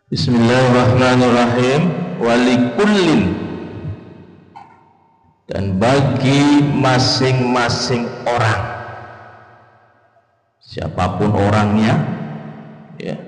Bismillahirrahmanirrahim. Walikullin, dan bagi masing-masing orang, siapapun orangnya, ya,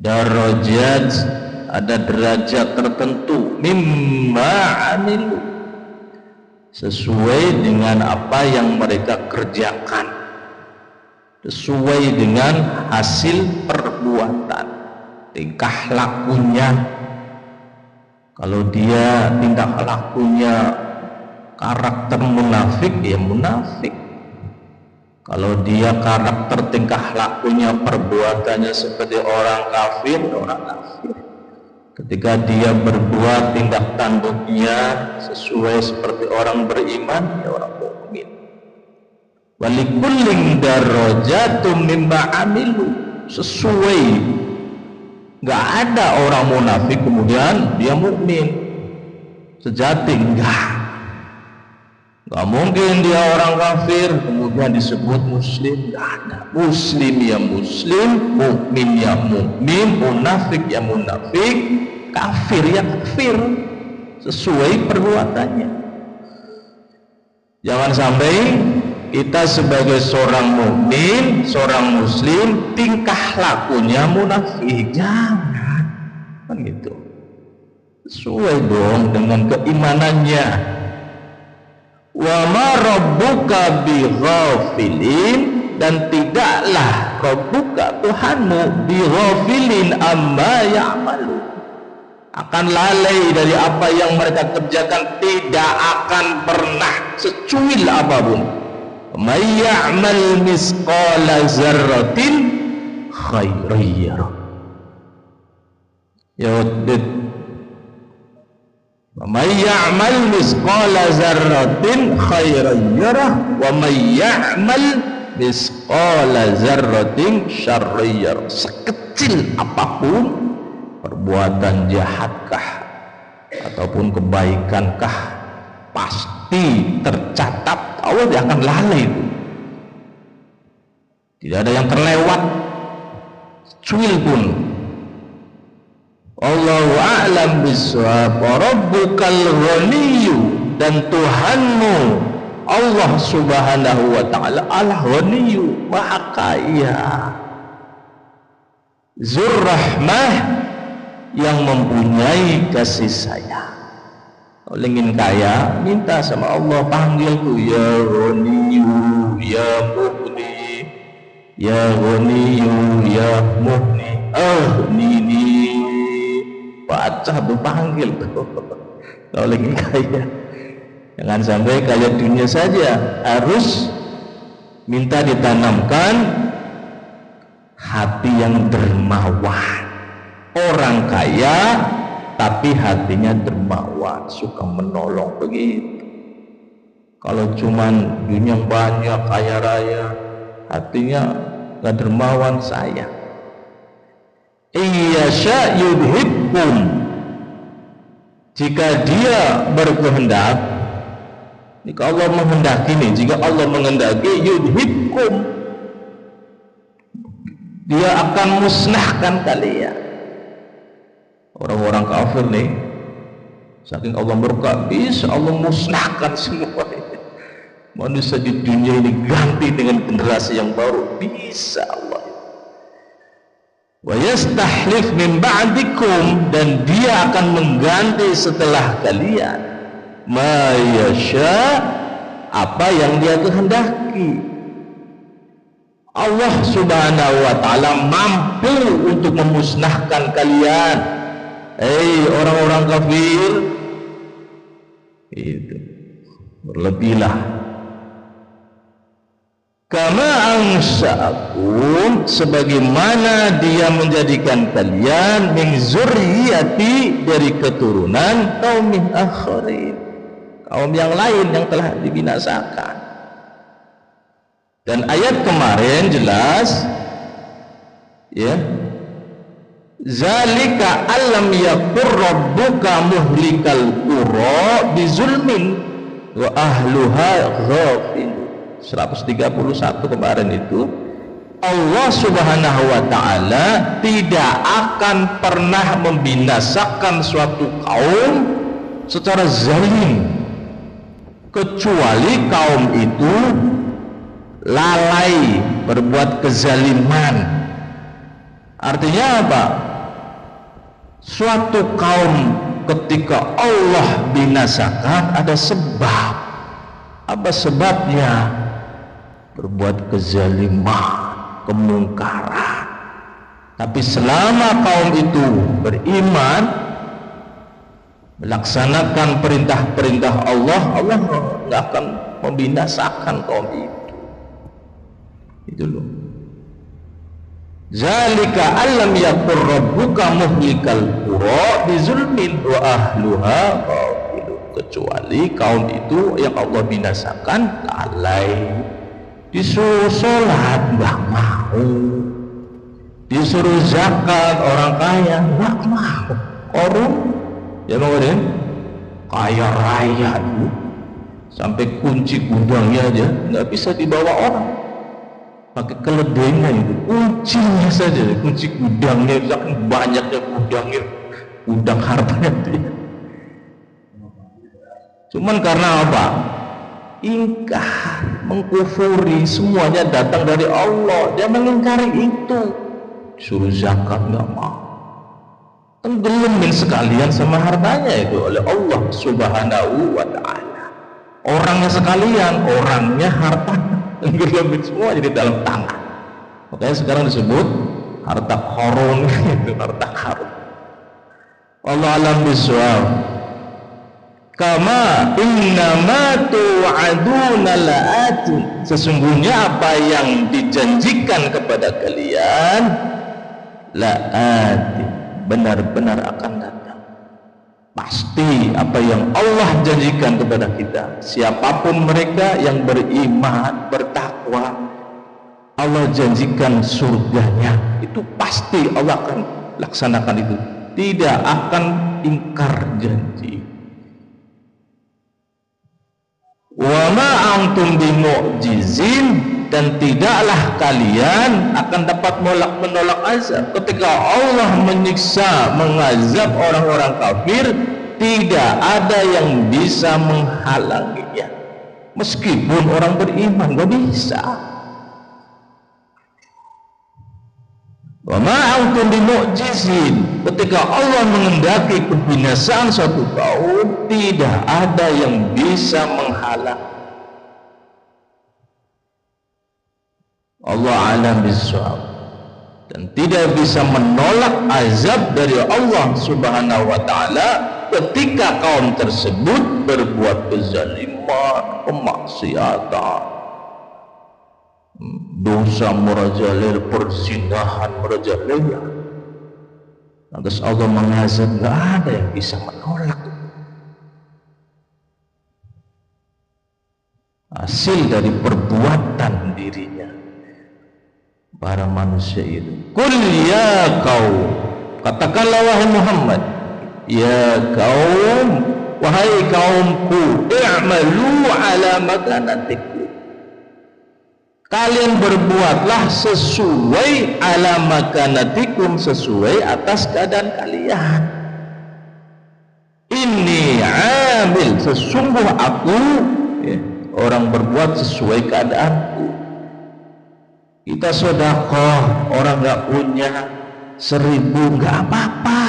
darajat, ada derajat tertentu, mimma amilu, sesuai dengan apa yang mereka kerjakan, sesuai dengan hasil perbuatan, tingkah lakunya. Kalau dia tingkah lakunya karakter munafik, ya munafik. Kalau dia karakter tingkah lakunya perbuatannya seperti orang kafir, orang kafir. Ketika dia berbuat tindak tanduknya sesuai seperti orang beriman, ya orang mukmin. Walikullin darajatun mimma amilu, sesuai. Nggak ada orang munafik kemudian dia mukmin sejati, nggak mungkin dia orang kafir kemudian disebut muslim, nggak ada. Muslim ya muslim, mukmin ya mukmin, munafik ya munafik, kafir ya kafir, sesuai perbuatannya. Jangan sampai kita sebagai seorang mukmin, seorang muslim, tingkah lakunya munafik. Jangan, kan gitu. Sesuai dong dengan keimanannya. Wa ma rabbuka bighafilin, dan tidaklah rabbuka Tuhanmu bighafilin amma ya'malu, akan lalai dari apa yang mereka kerjakan, tidak akan pernah secuil apapun. May ya'mal misqala zarratin khairan yarah. Ya wadid. May ya'mal misqala zarratin khairan yarah wa may ya'mal misqala zarratin syarran yarah. Sekecil apapun perbuatan jahatkah ataupun kebaikankah, pasti tercatat. Allah dia akan lalai itu. Tidak ada yang terlewat cuil pun. Allahu a'lam bishawab. Rabbukal ghaniyyu, dan Tuhanmu Allah subhanahu wa ta'ala al-ghaniyyu, maha kaya, zur rahmah, yang mempunyai kasih sayang. Kalau ingin kaya, minta sama Allah, panggil tuh, ya Ghaniyu, ya Mughni, ya Ghaniyu, ya Mughni, Nini, baca tuh, panggil tuh. Kalau ingin kaya, jangan sampai kaya dunia saja, harus minta ditanamkan hati yang dermawan. Orang kaya tapi hatinya dermawan, suka menolong, begitu. Kalau cuman dunia banyak, kaya raya, hatinya gak dermawan, sayang. Iyasya yudhibkum, jika dia berkehendak, jika Allah menghendaki nih, jika Allah menghendaki, yudhibkum, dia akan musnahkan kalian. Orang-orang kafir nih, saking Allah murka, bisa Allah musnahkan semua. Manusia di dunia ini ganti dengan generasi yang baru, bisa Allah. Wa yastahlif min ba'dikum, dan dia akan mengganti setelah kalian ma yasha, apa yang dia kehendaki. Allah subhanahu wa ta'ala mampu untuk memusnahkan kalian. Orang-orang kafir itu berlebihlah. Kama ansa'akum, sebagaimana dia menjadikan kalian min zurriyati, dari keturunan kaum akharin, kaum yang lain yang telah dibinasakan. Dan ayat kemarin jelas, ya, zalika alam yakur rabbuka muhlikal qura bizulmin wa ahluha ghafil. 131 kemarin itu Allah Subhanahu wa ta'ala tidak akan pernah membinasakan suatu kaum secara zalim, kecuali kaum itu lalai berbuat kezaliman. Artinya apa? Suatu kaum ketika Allah binasakan ada sebab. Apa sebabnya? Berbuat kezaliman, kemungkaran. Tapi selama kaum itu beriman, melaksanakan perintah-perintah Allah, Allah nggak akan membinasakan kaum itu. Itu loh. Zalika alam yakur rabbuka muhlikal qura bizulmin wa ahluha ghafilun. Kecuali kaum itu yang Allah binasakan lalai. Disuruh sholat nggak mau, disuruh zakat orang kaya nggak mau, korup ya kemudian kaya raya itu sampai kunci gudangnya aja nggak bisa dibawa orang, pakai keledainya itu, kuncinya saja, kunci gudangnya, saking banyaknya gudangnya, gudang hartanya dia. Cuman karena apa? Ingkar, mengkufuri, semuanya datang dari Allah. Dia mengingkari itu. Suruh zakat nggak mau, tenggelamin sekalian sama hartanya itu oleh Allah Subhanahu wa ta'ala. Orangnya sekalian, orangnya hartanya tenggelamin semua jadi dalam tangan. Makanya sekarang disebut harta korun, itu harta karun. Allah alam bisawab. Kama innama tu'aduna la'atun, sesungguhnya apa yang dijanjikan kepada kalian la'atun, benar-benar akan datang. Pasti apa yang Allah janjikan kepada kita, siapapun mereka yang beriman, bertakwa, Allah janjikan surganya, itu pasti Allah akan laksanakan itu, tidak akan ingkar janji. Wa ma antum bimu'jizin, dan tidaklah kalian akan dapat menolak azab. Ketika Allah menyiksa, mengazab orang-orang kafir, tidak ada yang bisa menghalanginya. Meskipun orang beriman, gak bisa. Wa ma antum bimu'jizin, ketika Allah mengendaki kebinasaan suatu kaum, tidak ada yang bisa menghalang. Allah alam bisawab, dan tidak bisa menolak azab dari Allah Subhanahu wa ta'ala ketika kaum tersebut berbuat kezaliman, kemaksiatan, dosa merajalela, perzinahan merajalela. Lantas Allah mengazab, nggak ada yang bisa menolak. Hasil dari perbuatan dirinya para manusia itu. Qul ya kaum, katakanlah wahai Muhammad, ya kaum, wahai kaumku, i'malu ala makanatikum, kalian berbuatlah sesuai ala makanatikum, sesuai atas keadaan kalian. Ini amil, sesungguh aku, ya, orang berbuat sesuai keadaanku. Kita sedekah, orang nggak punya 1000 nggak apa-apa,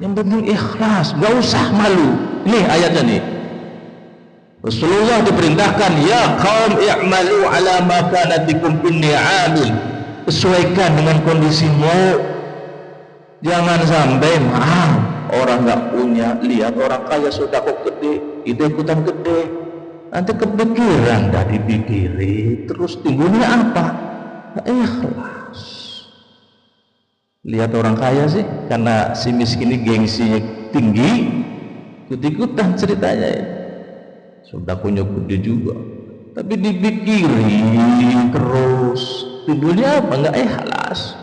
yang penting ikhlas, nggak usah malu. Ini ayatnya nih, Rasulullah diperintahkan, ya kaum i'malu ala makanatikum inni amil, sesuaikan dengan kondisimu. Jangan sampai maaf, orang nggak punya, lihat orang kaya sudah kok gede, itu ikutan gede, nanti kepikiran, dah dipikiri, terus timbulnya apa? Ikhlas. Lihat orang kaya sih, karena si miskin ini gengsinya tinggi, ikut-ikutan ceritanya ya. Sudah punya gede juga, tapi dipikiri terus, timbulnya apa? Enggak ikhlas.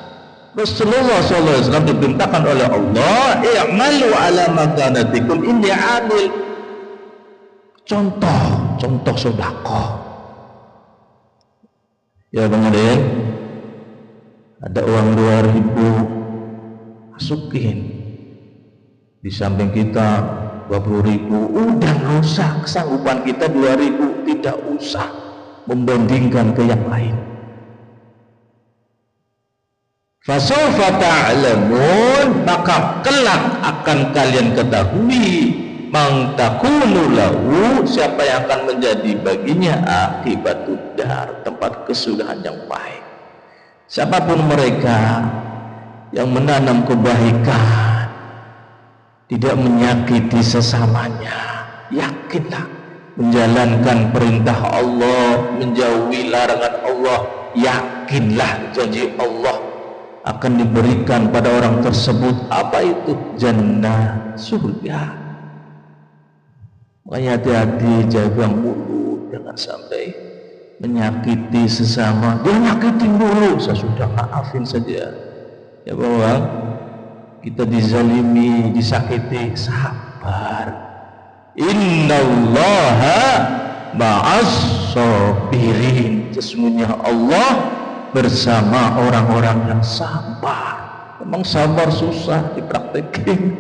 Rasulullah SAW diperintahkan oleh Allah, i'malu ala makanatikum inni amil. Contoh sedekah. Ya kemudian ada uang 2.000, masukin. Di samping kita 20.000, udah nggak usah, kesanggupan kita 2.000, tidak usah membandingkan ke yang lain. Fasawfa ta'lamun, maka kelak akan kalian ketahui, man takunu lahu, siapa yang akan menjadi baginya akibatud dar, tempat kesudahan yang baik. Siapapun mereka yang menanam kebaikan, tidak menyakiti sesamanya, yakinlah menjalankan perintah Allah, menjauhi larangan Allah, yakinlah janji Allah akan diberikan pada orang tersebut. Apa itu? Jannah, surga. Makanya hati-hati, jaga mulut, jangan sampai menyakiti sesama. Dia nyakitin dulu, saya sudah maafin saja. Ya bahwa kita dizalimi, disakiti, sabar. Innallaha ma'as sabirin, sesungguhnya Allah bersama orang-orang yang sabar. Memang sabar susah dipraktekin,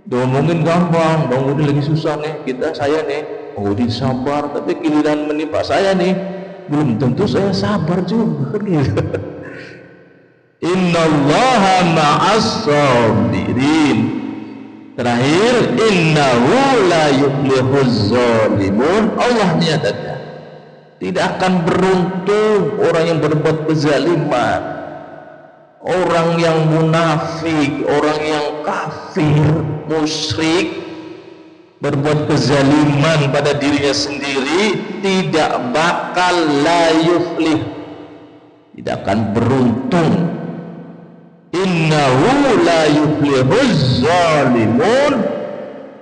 diomongin gampang. Bang Udin lagi susah nih, saya nih, Bang Udin sabar, tapi giliran menimpa saya nih, belum tentu saya sabar juga gitu. Innallaha ma'as sabirin. Terakhir, innahu la yuflihuz zalimun, Allah nyatakan tidak akan beruntung orang yang berbuat kezaliman, orang yang munafik, orang yang kafir, musyrik, berbuat kezaliman pada dirinya sendiri, tidak bakal la yuflih, tidak akan beruntung. Innahu la yuflihuz zalimun,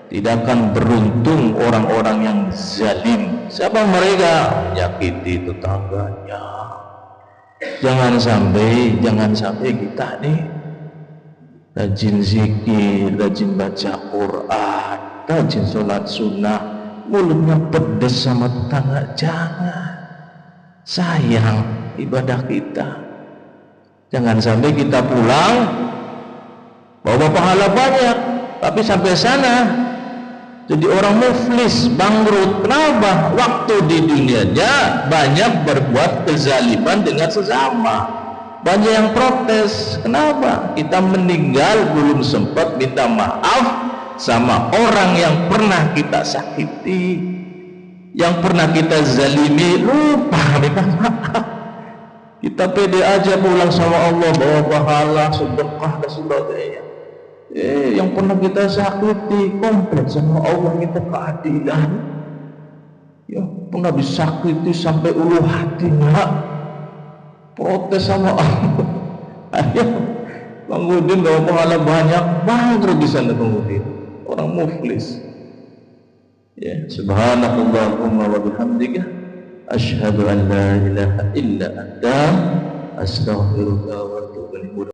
tidak akan beruntung orang-orang yang zalim. Siapa mereka? Menyakiti tetangganya. Jangan sampai kita nih rajin zikir, rajin baca Quran, rajin sholat sunnah, mulutnya pedes sama tetangga. Jangan, sayang ibadah kita. Jangan sampai kita pulang bawa pahala banyak, tapi sampai sana jadi orang muflis, bangkrut. Kenapa? Waktu di dunianya banyak berbuat kezaliman dengan sesama, banyak yang protes. Kenapa? Kita meninggal belum sempat minta maaf sama orang yang pernah kita sakiti, yang pernah kita zalimi, lupa minta maaf. Kita pede aja pulang sama Allah, bawa pahala, sedekah dan sebagainya. Yang pernah kita sakiti, komplain sama Allah, minta keadilan. Ya, pernah disakiti sampai ulu hati, nak, protes sama Allah. Ayo, Bang Udin bawa pahala banyak, bangkrut di sana Bang Udin, orang muflis. Ya, subhanakallahumma wa bihamdika, asyhadu an la ilaha illa anta, astaghfiruka wa